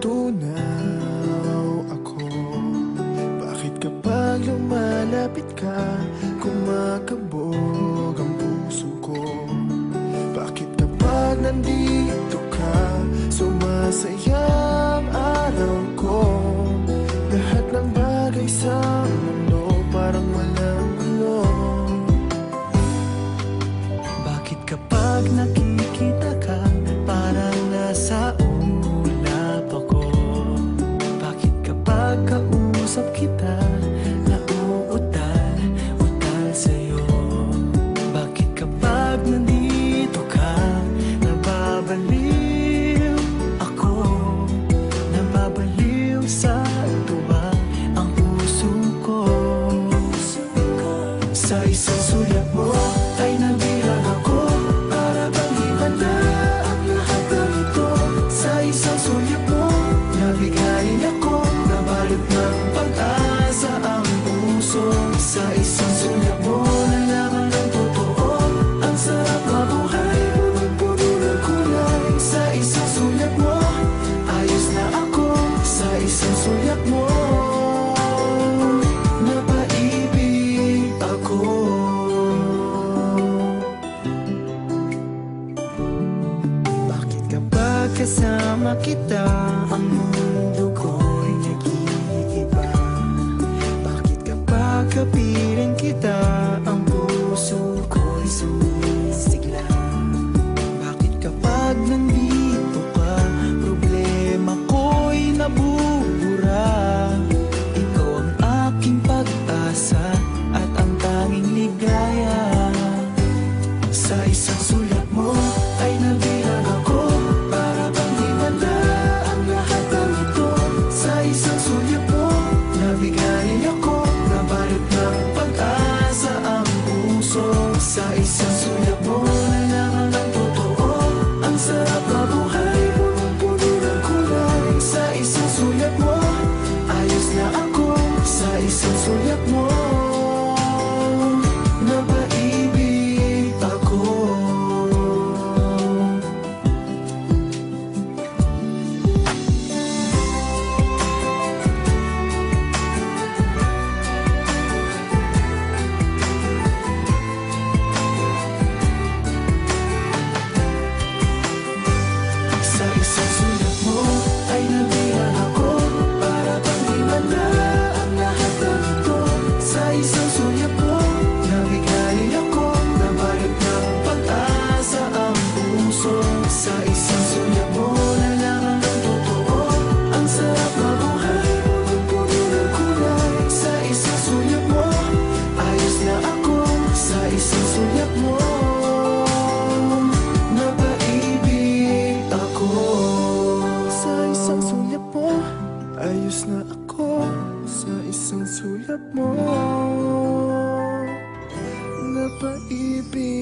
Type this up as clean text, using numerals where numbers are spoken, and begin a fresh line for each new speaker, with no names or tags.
natutunaw ako. Bakit kapag lumalapit ka, kumakabog ang puso ko? Bakit kapag nandito ka, sumasaya ang araw ko? Lahat ng bagay sa mundo parang walang gulo. Bakit kapag nakikita ka, parang nasa ulap ako? Bakit kapag kausap kita, nauutal sa'yo? Bakit kapag nandito ka, nababaliw ako? Nababaliw sa tuwa ang puso ko. Sa isang sulyap mo ay nabirang ako, para bang himala ang lahat ng ito. Sa isang sulyap mo, nabigayin ako, nabalot ng pag-asa ang puso. Sa isang sulyap mo, nalaman ng totoo, ang sarap mabuhay, punong-puno ng kulay. Sa isang sulyap mo, ayos na ako. Sa isang sulyap mo, napaibig ako. Bakit kapag kasama kita, ang mundo ko'y nag-iiba? Bakit kapag kapiling kita, ang puso ko'y sumisigla? Bakit kapag nandito ka, problema ko'y nabubura? Ikaw ang aking pag-asa at ang tanging ligaya. Sa isang sulat mo ay nabilang ako, para bang himala ang lahat ng ito. Sa isang sulat mo, nabigayin ako, nabalot ng pag-asa ang puso. Sa isang sulat mo, nalaman ng totoo, ang sarap mabuhay, punong-puno ng kulay. Sa isang sulat mo, ayos na ako. Sa isang sulat mo, napaibig ako. Sa isang sulat mo ay nabilang ako, para bang himala ang lahat ng ito. Sa isang sulat mo, nabigayin ako, nabalot ng pag-asa ang puso. Sa isang sulat mo, nalaman ng totoo, ang sarap mabuhay, punong-puno ng kulay. Sa isang sulat mo, ayos na ako. Sa isang sulat mo, napaibig ako. Sa isang sulat mo, ayos na ako. Sa isang sulat mo, napaibig